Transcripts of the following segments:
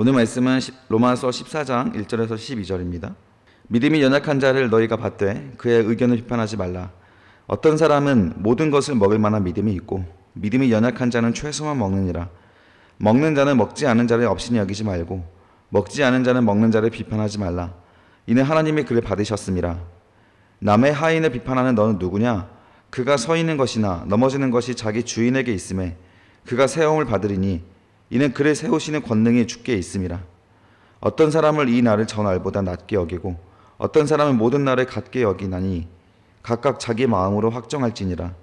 오늘 말씀은 로마서 14장 1절에서 12절입니다. 믿음이 연약한 자를 너희가 받되 그의 의견을 비판하지 말라. 어떤 사람은 모든 것을 먹을 만한 믿음이 있고 믿음이 연약한 자는 최소만 먹느니라. 먹는 자는 먹지 않은 자를 업신이 여기지 말고 먹지 않은 자는 먹는 자를 비판하지 말라. 이는 하나님이 그를 받으셨음이라. 남의 하인을 비판하는 너는 누구냐? 그가 서 있는 것이나 넘어지는 것이 자기 주인에게 있음에 그가 세움을 받으리니 이는 그를 세우시는 권능이 주께 있음이라. 어떤 사람을 이 날을 저 날보다 낮게 여기고 어떤 사람은 모든 날을 같게 여기나니 각각 자기 마음으로 확정할지니라.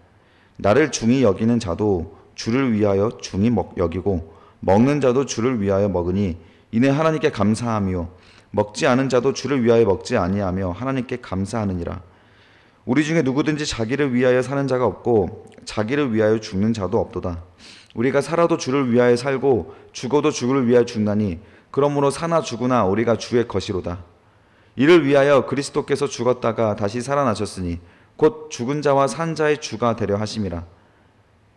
나를 중히 여기는 자도 주를 위하여 중히 여기고 먹는 자도 주를 위하여 먹으니 이는 하나님께 감사하며 먹지 않은 자도 주를 위하여 먹지 아니하며 하나님께 감사하느니라. 우리 중에 누구든지 자기를 위하여 사는 자가 없고 자기를 위하여 죽는 자도 없도다. 우리가 살아도 주를 위하여 살고 죽어도 주를 위하여 죽나니 그러므로 사나 죽으나 우리가 주의 것이로다. 이를 위하여 그리스도께서 죽었다가 다시 살아나셨으니 곧 죽은 자와 산 자의 주가 되려 하심이라.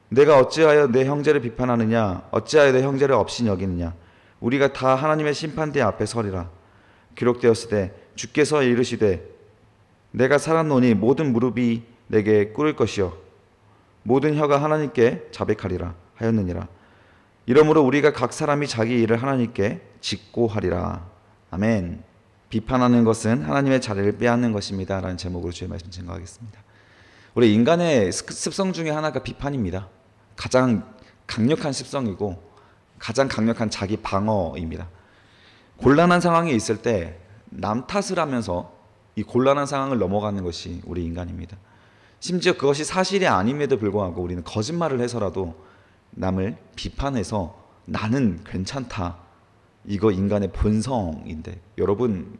내가 어찌하여 내 형제를 비판하느냐? 어찌하여 내 형제를 업신 여기느냐? 우리가 다 하나님의 심판대 앞에 서리라. 기록되었으되 주께서 이르시되 내가 살았노니 모든 무릎이 내게 꿇을 것이요 모든 혀가 하나님께 자백하리라 하였느니라. 이러므로 우리가 각 사람이 자기 일을 하나님께 직고하리라. 아멘. 비판하는 것은 하나님의 자리를 빼앗는 것입니다 라는 제목으로 주의 말씀 증거하겠습니다. 우리 인간의 습성 중에 하나가 비판입니다. 가장 강력한 습성이고 가장 강력한 자기 방어입니다. 곤란한 상황이 있을 때 남 탓을 하면서 이 곤란한 상황을 넘어가는 것이 우리 인간입니다. 심지어 그것이 사실이 아님에도 불구하고 우리는 거짓말을 해서라도 남을 비판해서 나는 괜찮다. 이거 인간의 본성인데 여러분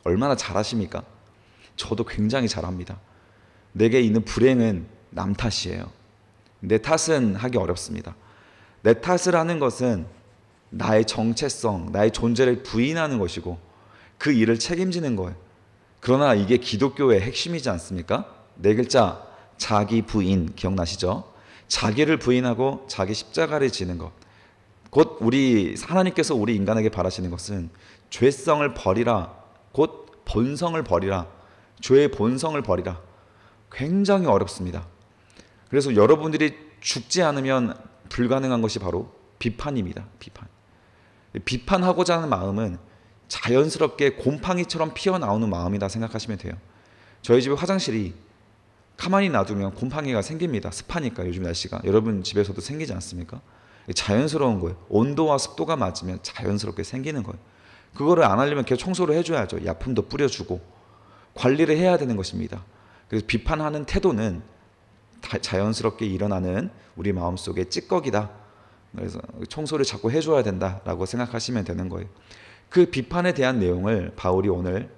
얼마나 잘하십니까? 저도 굉장히 잘합니다. 내게 있는 불행은 남 탓이에요. 내 탓은 하기 어렵습니다. 내 탓을 하는 것은 나의 정체성, 나의 존재를 부인하는 것이고 그 일을 책임지는 거예요. 그러나 이게 기독교의 핵심이지 않습니까? 네 글자 자기 부인 기억나시죠? 자기를 부인하고 자기 십자가를 지는 것. 곧 하나님께서 우리 인간에게 바라시는 것은 죄성을 버리라. 곧 본성을 버리라. 죄의 본성을 버리라. 굉장히 어렵습니다. 그래서 여러분들이 죽지 않으면 불가능한 것이 바로 비판입니다. 비판하고자 하는 마음은 자연스럽게 곰팡이처럼 피어나오는 마음이다 생각하시면 돼요. 저희 집에 화장실이 가만히 놔두면 곰팡이가 생깁니다. 습하니까 요즘 날씨가. 여러분 집에서도 생기지 않습니까? 자연스러운 거예요. 온도와 습도가 맞으면 자연스럽게 생기는 거예요. 그거를 안 하려면 계속 청소를 해줘야죠. 약품도 뿌려주고 관리를 해야 되는 것입니다. 그래서 비판하는 태도는 자연스럽게 일어나는 우리 마음속의 찌꺼기다. 그래서 청소를 자꾸 해줘야 된다라고 생각하시면 되는 거예요. 그 비판에 대한 내용을 바울이 오늘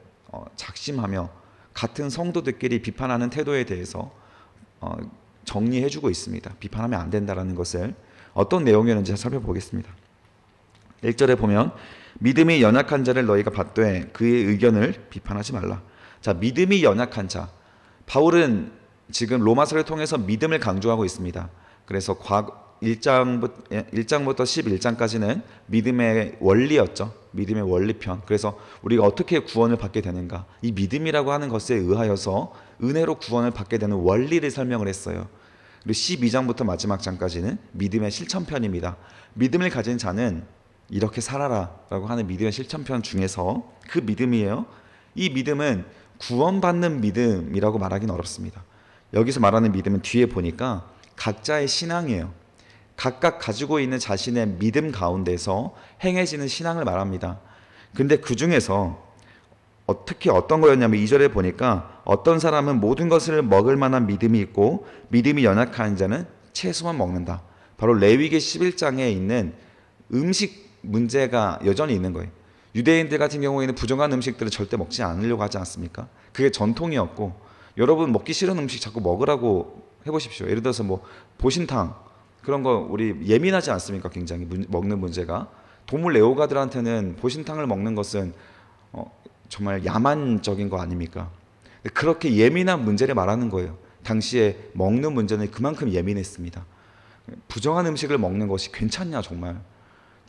작심하며 같은 성도들끼리 비판하는 태도에 대해서 정리해주고 있습니다. 비판하면 안 된다는 것을 어떤 내용이었는지 살펴보겠습니다. 1절에 보면 믿음이 연약한 자를 너희가 받되 그의 의견을 비판하지 말라. 자, 믿음이 연약한 자. 바울은 지금 로마서를 통해서 믿음을 강조하고 있습니다. 그래서 1장부터 11장까지는 믿음의 원리였죠. 믿음의 원리편. 그래서 우리가 어떻게 구원을 받게 되는가. 이 믿음이라고 하는 것에 의하여서 은혜로 구원을 받게 되는 원리를 설명을 했어요. 그리고 12장부터 마지막 장까지는 믿음의 실천편입니다. 믿음을 가진 자는 이렇게 살아라 라고 하는 믿음의 실천편 중에서 그 믿음이에요. 이 믿음은 구원받는 믿음이라고 말하기는 어렵습니다. 여기서 말하는 믿음은 뒤에 보니까 각자의 신앙이에요. 각각 가지고 있는 자신의 믿음 가운데서 행해지는 신앙을 말합니다. 근데 그 중에서 특히 어떤 거였냐면 2절에 보니까 어떤 사람은 모든 것을 먹을 만한 믿음이 있고 믿음이 연약한 자는 채소만 먹는다. 바로 레위기 11장에 있는 음식 문제가 여전히 있는 거예요. 유대인들 같은 경우에는 부정한 음식들을 절대 먹지 않으려고 하지 않습니까? 그게 전통이었고 여러분 먹기 싫은 음식 자꾸 먹으라고 해보십시오. 예를 들어서 뭐 보신탕 그런 거 우리 예민하지 않습니까? 굉장히 먹는 문제가. 동물 애호가들한테는 보신탕을 먹는 것은 정말 야만적인 거 아닙니까? 그렇게 예민한 문제를 말하는 거예요. 당시에 먹는 문제는 그만큼 예민했습니다. 부정한 음식을 먹는 것이 괜찮냐 정말.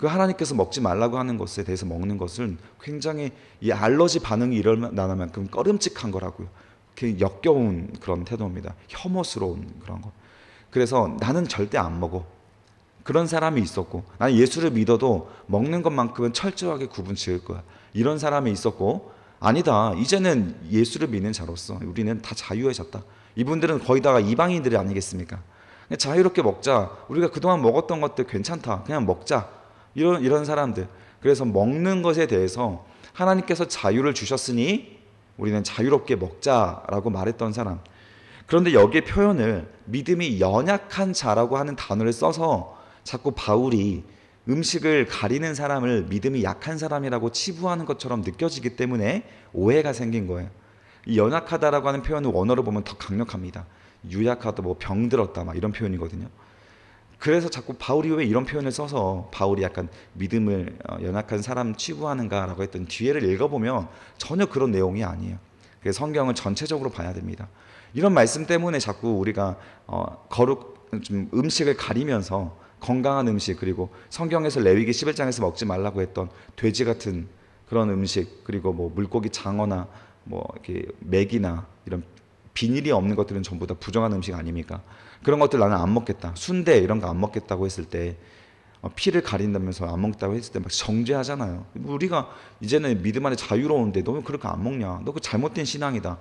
그 하나님께서 먹지 말라고 하는 것에 대해서 먹는 것은 굉장히 이 알러지 반응이 일어나는 만큼 꺼림칙한 거라고요. 역겨운 그런 태도입니다. 혐오스러운 그런 거. 그래서 나는 절대 안 먹어. 그런 사람이 있었고, 나는 예수를 믿어도 먹는 것만큼은 철저하게 구분 지을 거야. 이런 사람이 있었고, 아니다. 이제는 예수를 믿는 자로서 우리는 다 자유해졌다. 이분들은 거의 다가 이방인들이 아니겠습니까? 자유롭게 먹자. 우리가 그동안 먹었던 것들 괜찮다. 그냥 먹자. 이런 사람들. 그래서 먹는 것에 대해서 하나님께서 자유를 주셨으니 우리는 자유롭게 먹자라고 말했던 사람. 그런데 여기에 표현을 믿음이 연약한 자라고 하는 단어를 써서 자꾸 바울이 음식을 가리는 사람을 믿음이 약한 사람이라고 치부하는 것처럼 느껴지기 때문에 오해가 생긴 거예요. 이 연약하다라고 하는 표현을 원어로 보면 더 강력합니다. 유약하다, 뭐 병들었다, 막 이런 표현이거든요. 그래서 자꾸 바울이 왜 이런 표현을 써서 바울이 약간 믿음을 연약한 사람 치부하는가라고 했던 뒤에를 읽어보면 전혀 그런 내용이 아니에요. 그래서 성경을 전체적으로 봐야 됩니다. 이런 말씀 때문에 자꾸 우리가 좀 음식을 가리면서 건강한 음식, 그리고 성경에서 레위기 11장에서 먹지 말라고 했던 돼지 같은 그런 음식, 그리고 뭐 물고기 장어나 뭐 이렇게 맥이나 이런 비닐이 없는 것들은 전부 다 부정한 음식 아닙니까? 그런 것들 나는 안 먹겠다. 순대 이런 거 안 먹겠다고 했을 때 피를 가린다면서 안 먹겠다고 했을 때 막 정죄하잖아요. 우리가 이제는 믿음 안에 자유로운데 너 왜 그렇게 안 먹냐? 너 그 잘못된 신앙이다.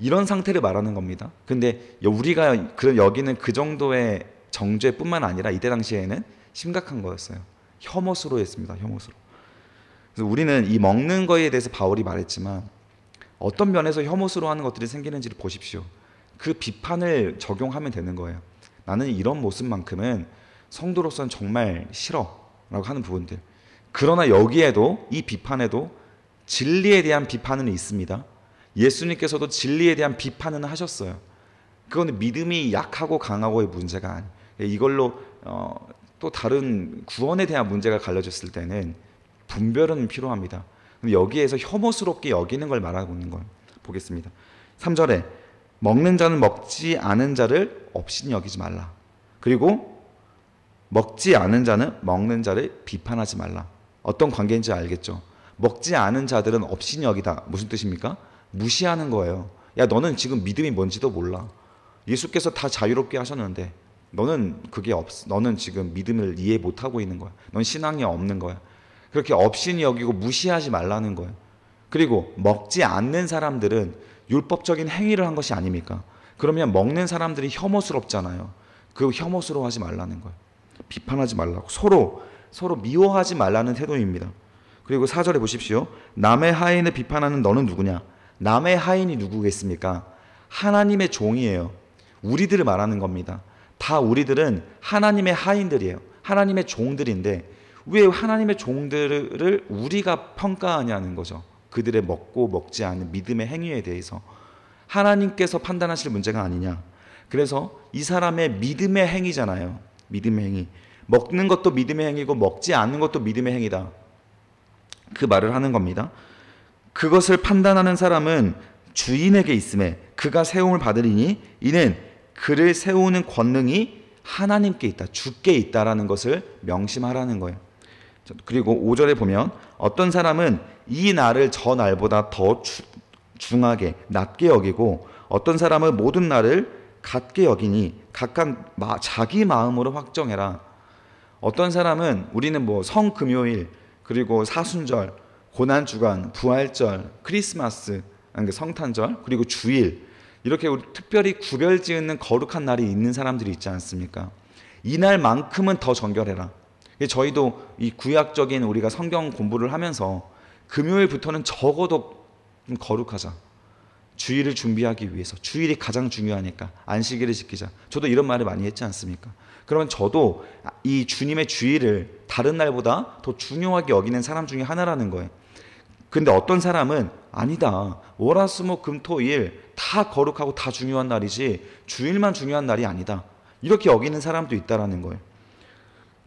이런 상태를 말하는 겁니다. 근데 우리가 여기는 그 정도의 정죄뿐만 아니라 이때 당시에는 심각한 거였어요. 혐오스러워했습니다. 혐오스러워. 그래서 우리는 이 먹는 거에 대해서 바울이 말했지만 어떤 면에서 혐오스러워하는 것들이 생기는지를 보십시오. 그 비판을 적용하면 되는 거예요. 나는 이런 모습만큼은 성도로서는 정말 싫어 라고 하는 부분들. 그러나 여기에도, 이 비판에도 진리에 대한 비판은 있습니다. 예수님께서도 진리에 대한 비판은 하셨어요. 그건 믿음이 약하고 강하고의 문제가 아니에요. 이걸로 또 다른 구원에 대한 문제가 갈려졌을 때는 분별은 필요합니다. 근데 여기에서 혐오스럽게 여기는 걸 말하고 있는 걸 보겠습니다. 3절에 먹는 자는 먹지 않은 자를 업신이 여기지 말라. 그리고 먹지 않은 자는 먹는 자를 비판하지 말라. 어떤 관계인지 알겠죠? 먹지 않은 자들은 업신이 여기다. 무슨 뜻입니까? 무시하는 거예요. 야, 너는 지금 믿음이 뭔지도 몰라. 예수께서 다 자유롭게 하셨는데 너는 그게 없어. 너는 지금 믿음을 이해 못하고 있는 거야. 넌 신앙이 없는 거야. 그렇게 업신이 여기고 무시하지 말라는 거예요. 그리고 먹지 않는 사람들은 율법적인 행위를 한 것이 아닙니까? 그러면 먹는 사람들이 혐오스럽잖아요. 그 혐오스러워하지 말라는 거예요. 비판하지 말라고. 서로 미워하지 말라는 태도입니다. 그리고 4절에 보십시오. 남의 하인을 비판하는 너는 누구냐? 남의 하인이 누구겠습니까? 하나님의 종이에요. 우리들을 말하는 겁니다. 다 우리들은 하나님의 하인들이에요. 하나님의 종들인데 왜 하나님의 종들을 우리가 평가하냐는 거죠. 그들의 먹고 먹지 않는 믿음의 행위에 대해서 하나님께서 판단하실 문제가 아니냐. 그래서 이 사람의 믿음의 행위잖아요. 믿음의 행위. 먹는 것도 믿음의 행위고 먹지 않는 것도 믿음의 행위다. 그 말을 하는 겁니다. 그것을 판단하는 사람은 주인에게 있음에 그가 세움을 받으리니 이는 그를 세우는 권능이 하나님께 있다. 주께 있다라는 것을 명심하라는 거예요. 그리고 5절에 보면 어떤 사람은 이 날을 저 날보다 더 중하게 낮게 여기고 어떤 사람은 모든 날을 같게 여기니 각각 자기 마음으로 확정해라. 어떤 사람은 우리는 뭐 성금요일 그리고 사순절, 고난주간, 부활절, 크리스마스, 성탄절 그리고 주일 이렇게 우리 특별히 구별지은 거룩한 날이 있는 사람들이 있지 않습니까? 이 날만큼은 더 정결해라. 저희도 이 구약적인 우리가 성경 공부를 하면서 금요일부터는 적어도 좀 거룩하자. 주일을 준비하기 위해서. 주일이 가장 중요하니까 안식일을 지키자. 저도 이런 말을 많이 했지 않습니까? 그러면 저도 이 주님의 주일을 다른 날보다 더 중요하게 여기는 사람 중에 하나라는 거예요. 근데 어떤 사람은 아니다. 월화수목금토일 다 거룩하고 다 중요한 날이지 주일만 중요한 날이 아니다. 이렇게 여기는 사람도 있다라는 거예요.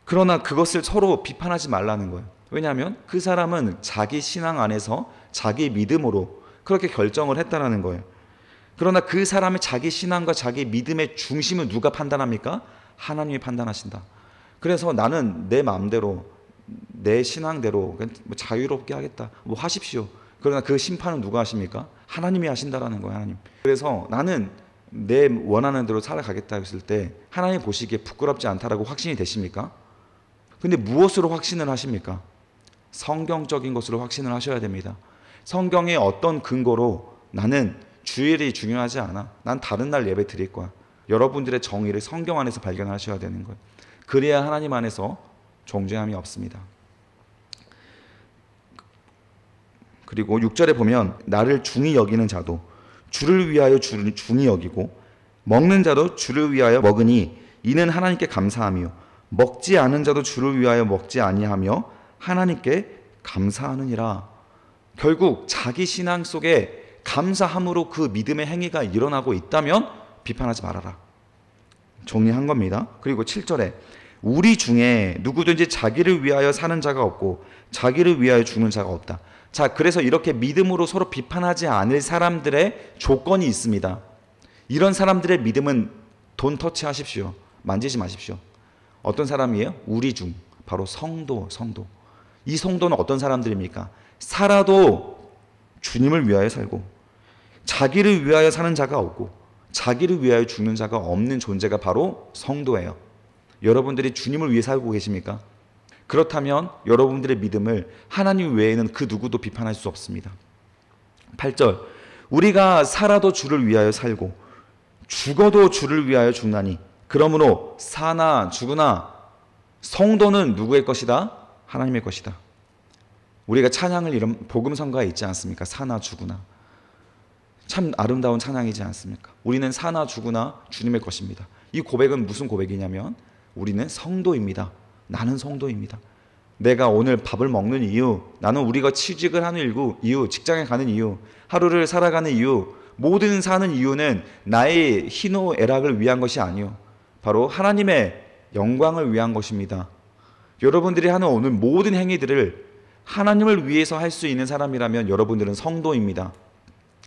그러나 그것을 서로 비판하지 말라는 거예요. 왜냐하면 그 사람은 자기 신앙 안에서 자기 믿음으로 그렇게 결정을 했다라는 거예요. 그러나 그 사람의 자기 신앙과 자기 믿음의 중심은 누가 판단합니까? 하나님이 판단하신다. 그래서 나는 내 마음대로 내 신앙대로 그냥 뭐 자유롭게 하겠다. 뭐 하십시오. 그러나 그 심판은 누가 하십니까? 하나님이 하신다라는 거예요. 하나님. 그래서 나는 내 원하는 대로 살아가겠다 했을 때 하나님 보시기에 부끄럽지 않다라고 확신이 되십니까? 근데 무엇으로 확신을 하십니까? 성경적인 것으로 확신을 하셔야 됩니다. 성경의 어떤 근거로 나는 주일이 중요하지 않아. 난 다른 날 예배 드릴 거야. 여러분들의 정의를 성경 안에서 발견하셔야 되는 거예요. 그래야 하나님 안에서 정죄함이 없습니다. 그리고 6절에 보면 나를 중히 여기는 자도 주를 위하여 주를 중히 여기고 먹는 자도 주를 위하여 먹으니 이는 하나님께 감사하며 먹지 않은 자도 주를 위하여 먹지 아니하며 하나님께 감사하느니라. 결국 자기 신앙 속에 감사함으로 그 믿음의 행위가 일어나고 있다면 비판하지 말아라. 정리한 겁니다. 그리고 7절에 우리 중에 누구든지 자기를 위하여 사는 자가 없고 자기를 위하여 죽는 자가 없다. 자, 그래서 이렇게 믿음으로 서로 비판하지 않을 사람들의 조건이 있습니다. 이런 사람들의 믿음은 돈 터치하십시오. 만지지 마십시오. 어떤 사람이에요? 우리 중, 바로 성도. 이 성도는 어떤 사람들입니까? 살아도 주님을 위하여 살고 자기를 위하여 사는 자가 없고 자기를 위하여 죽는 자가 없는 존재가 바로 성도예요. 여러분들이 주님을 위해 살고 계십니까? 그렇다면 여러분들의 믿음을 하나님 외에는 그 누구도 비판할 수 없습니다. 8절 우리가 살아도 주를 위하여 살고 죽어도 주를 위하여 죽나니 그러므로 사나 죽으나 성도는 누구의 것이다? 하나님의 것이다. 우리가 찬양을 이런 복음성가에 있지 않습니까? 사나 죽으나. 참 아름다운 찬양이지 않습니까? 우리는 사나 죽으나 주님의 것입니다. 이 고백은 무슨 고백이냐면 우리는 성도입니다. 나는 성도입니다. 내가 오늘 밥을 먹는 이유, 나는 우리가 취직을 하는 이유, 직장에 가는 이유, 하루를 살아가는 이유, 모든 사는 이유는 나의 희노애락을 위한 것이 아니요, 바로 하나님의 영광을 위한 것입니다. 여러분들이 하는 오늘 모든 행위들을 하나님을 위해서 할 수 있는 사람이라면 여러분들은 성도입니다.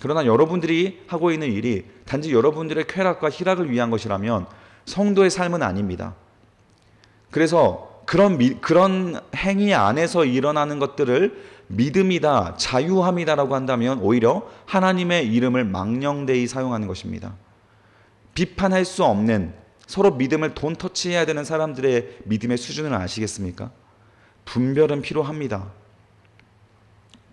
그러나 여러분들이 하고 있는 일이 단지 여러분들의 쾌락과 희락을 위한 것이라면 성도의 삶은 아닙니다. 그래서 그런 행위 안에서 일어나는 것들을 믿음이다, 자유함이다라고 한다면 오히려 하나님의 이름을 망령되이 사용하는 것입니다. 비판할 수 없는, 서로 믿음을 돈 터치해야 되는 사람들의 믿음의 수준을 아시겠습니까? 분별은 필요합니다.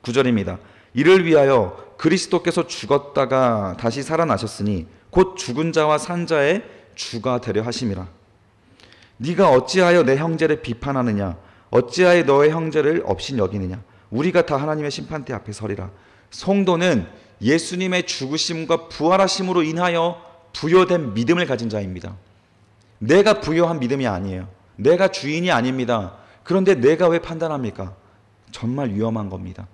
9절입니다. 이를 위하여 그리스도께서 죽었다가 다시 살아나셨으니 곧 죽은 자와 산 자의 주가 되려 하심이라. 네가 어찌하여 내 형제를 비판하느냐? 어찌하여 너의 형제를 업신 여기느냐? 우리가 다 하나님의 심판대 앞에 서리라. 성도는 예수님의 죽으심과 부활하심으로 인하여 부여된 믿음을 가진 자입니다. 내가 부여한 믿음이 아니에요. 내가 주인이 아닙니다. 그런데 내가 왜 판단합니까? 정말 위험한 겁니다.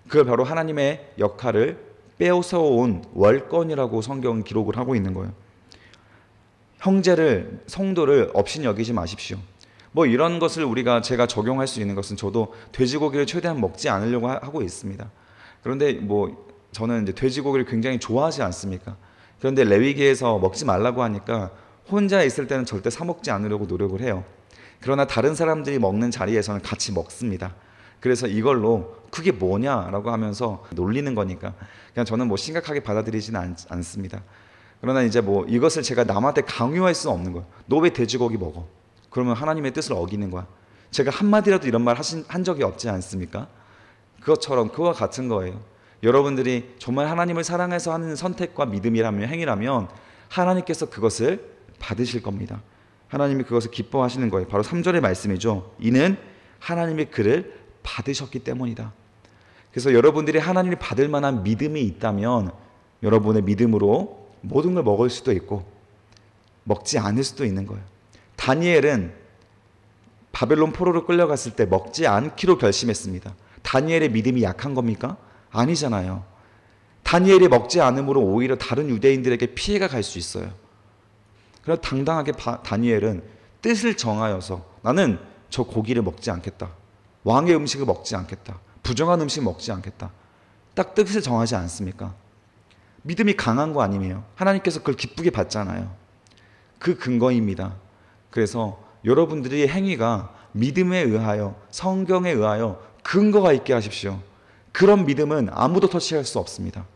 그걸 바로 하나님의 역할을 빼앗아온 월권이라고 성경은 기록을 하고 있는 거예요. 형제를, 성도를 업신 여기지 마십시오. 뭐 이런 것을 제가 적용할 수 있는 것은 저도 돼지고기를 최대한 먹지 않으려고 하고 있습니다. 그런데 뭐 저는 이제 돼지고기를 굉장히 좋아하지 않습니까? 그런데 레위기에서 먹지 말라고 하니까 혼자 있을 때는 절대 사 먹지 않으려고 노력을 해요. 그러나 다른 사람들이 먹는 자리에서는 같이 먹습니다. 그래서 이걸로 그게 뭐냐라고 하면서 놀리는 거니까 그냥 저는 뭐 심각하게 받아들이지는 않습니다. 그러나 이제 뭐 이것을 제가 남한테 강요할 수 없는 거예요. 너 왜 돼지고기 먹어? 그러면 하나님의 뜻을 어기는 거야. 제가 한마디라도 이런 말 한 적이 없지 않습니까? 그것처럼 그와 같은 거예요. 여러분들이 정말 하나님을 사랑해서 하는 선택과 믿음이라면, 행위라면 하나님께서 그것을 받으실 겁니다. 하나님이 그것을 기뻐하시는 거예요. 바로 3절의 말씀이죠. 이는 하나님이 그를 받으셨기 때문이다. 그래서 여러분들이 하나님을 받을 만한 믿음이 있다면 여러분의 믿음으로 모든 걸 먹을 수도 있고 먹지 않을 수도 있는 거예요. 다니엘은 바벨론 포로로 끌려갔을 때 먹지 않기로 결심했습니다. 다니엘의 믿음이 약한 겁니까? 아니잖아요. 다니엘이 먹지 않음으로 오히려 다른 유대인들에게 피해가 갈 수 있어요. 그래서 당당하게 다니엘은 뜻을 정하여서 나는 저 고기를 먹지 않겠다. 왕의 음식을 먹지 않겠다. 부정한 음식 먹지 않겠다. 딱 뜻을 정하지 않습니까? 믿음이 강한 거 아니에요. 하나님께서 그걸 기쁘게 받잖아요. 그 근거입니다. 그래서 여러분들의 행위가 믿음에 의하여, 성경에 의하여 근거가 있게 하십시오. 그런 믿음은 아무도 터치할 수 없습니다.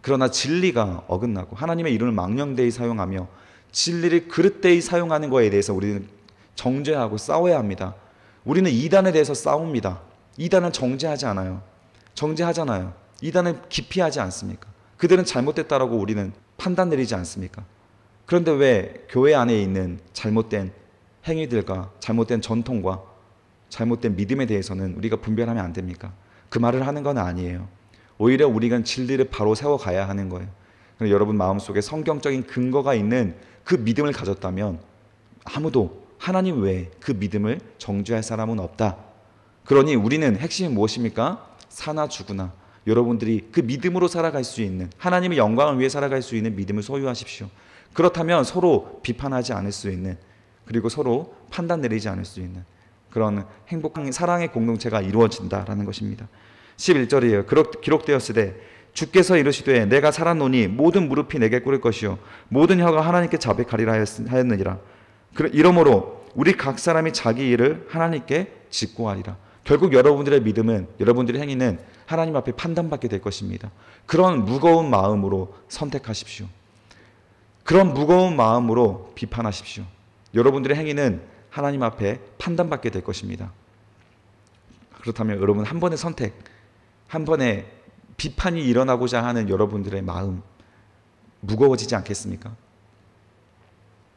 그러나 진리가 어긋나고 하나님의 이름을 망령되이 사용하며 진리를 그릇되이 사용하는 것에 대해서 우리는 정죄하고 싸워야 합니다. 우리는 이단에 대해서 싸웁니다. 이단은 정죄하지 않아요. 정죄하잖아요. 이단은 기피하지 않습니까? 그들은 잘못됐다라고 우리는 판단 내리지 않습니까? 그런데 왜 교회 안에 있는 잘못된 행위들과 잘못된 전통과 잘못된 믿음에 대해서는 우리가 분별하면 안 됩니까? 그 말을 하는 건 아니에요. 오히려 우리가 진리를 바로 세워가야 하는 거예요. 여러분 마음속에 성경적인 근거가 있는 그 믿음을 가졌다면 아무도 하나님 외에 그 믿음을 정죄할 사람은 없다. 그러니 우리는 핵심이 무엇입니까? 사나 죽으나 여러분들이 그 믿음으로 살아갈 수 있는, 하나님의 영광을 위해 살아갈 수 있는 믿음을 소유하십시오. 그렇다면 서로 비판하지 않을 수 있는, 그리고 서로 판단 내리지 않을 수 있는 그런 행복한 사랑의 공동체가 이루어진다라는 것입니다. 11절이에요. 기록되었으되 주께서 이르시되 내가 살았노니 모든 무릎이 내게 꿇을 것이요 모든 혀가 하나님께 자백하리라 하였느니라. 이러므로 우리 각 사람이 자기 일을 하나님께 직고하리라. 결국 여러분들의 믿음은, 여러분들의 행위는 하나님 앞에 판단받게 될 것입니다. 그런 무거운 마음으로 선택하십시오. 그런 무거운 마음으로 비판하십시오. 여러분들의 행위는 하나님 앞에 판단받게 될 것입니다. 그렇다면 여러분 한 번의 선택, 한 번의 비판이 일어나고자 하는 여러분들의 마음 무거워지지 않겠습니까?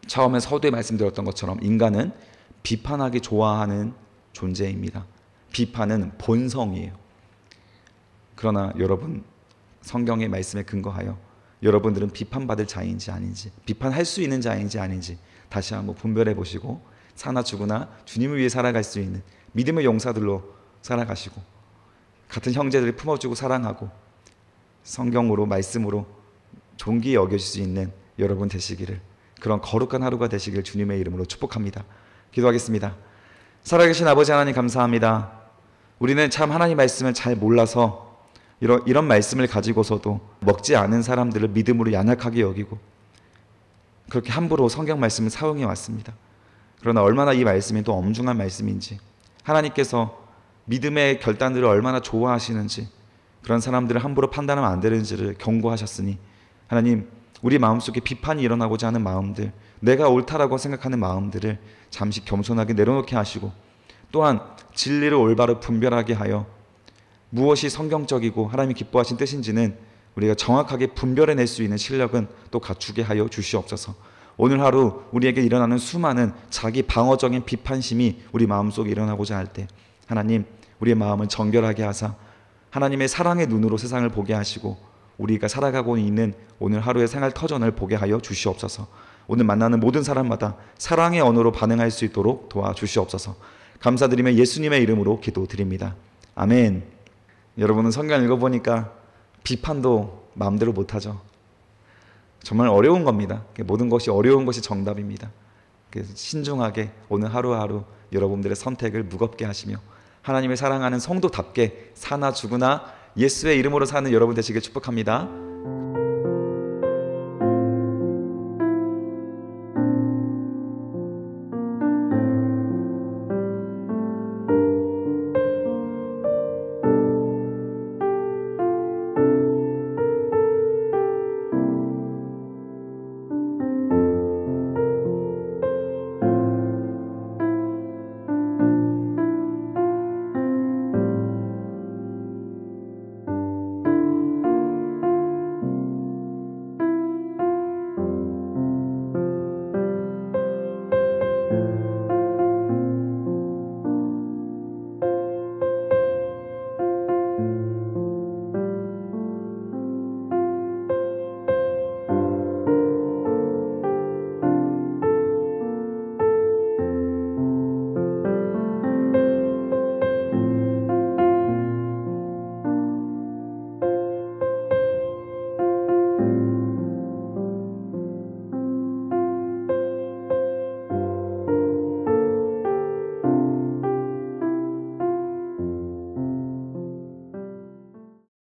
처음에 서두에 말씀드렸던 것처럼 인간은 비판하기 좋아하는 존재입니다. 비판은 본성이에요. 그러나 여러분 성경의 말씀에 근거하여 여러분들은 비판받을 자인지 아닌지, 비판할 수 있는 자인지 아닌지 다시 한번 분별해 보시고 사나 죽으나 주님을 위해 살아갈 수 있는 믿음의 용사들로 살아가시고 같은 형제들을 품어주고 사랑하고 성경으로 말씀으로 존귀히 여겨질 수 있는 여러분 되시기를, 그런 거룩한 하루가 되시길 주님의 이름으로 축복합니다. 기도하겠습니다. 살아계신 아버지 하나님 감사합니다. 우리는 참 하나님 말씀을 잘 몰라서 이런 말씀을 가지고서도 먹지 않은 사람들을 믿음으로 연약하게 여기고 그렇게 함부로 성경 말씀을 사용해 왔습니다. 그러나 얼마나 이 말씀이 또 엄중한 말씀인지, 하나님께서 믿음의 결단들을 얼마나 좋아하시는지, 그런 사람들을 함부로 판단하면 안 되는지를 경고하셨으니 하나님, 우리 마음속에 비판이 일어나고자 하는 마음들, 내가 옳다라고 생각하는 마음들을 잠시 겸손하게 내려놓게 하시고, 또한 진리를 올바로 분별하게 하여 무엇이 성경적이고 하나님이 기뻐하신 뜻인지는 우리가 정확하게 분별해낼 수 있는 실력은 또 갖추게 하여 주시옵소서. 오늘 하루 우리에게 일어나는 수많은 자기 방어적인 비판심이 우리 마음속에 일어나고자 할 때 하나님, 우리의 마음을 정결하게 하사 하나님의 사랑의 눈으로 세상을 보게 하시고 우리가 살아가고 있는 오늘 하루의 생활 터전을 보게 하여 주시옵소서. 오늘 만나는 모든 사람마다 사랑의 언어로 반응할 수 있도록 도와주시옵소서. 감사드리며 예수님의 이름으로 기도드립니다. 아멘. 여러분은 성경 읽어보니까 비판도 마음대로 못하죠. 정말 어려운 겁니다. 모든 것이 어려운 것이 정답입니다. 그래서 신중하게 오늘 하루하루 여러분들의 선택을 무겁게 하시며 하나님을 사랑하는 성도답게 사나 죽으나 예수의 이름으로 사는 여러분 되시길 축복합니다.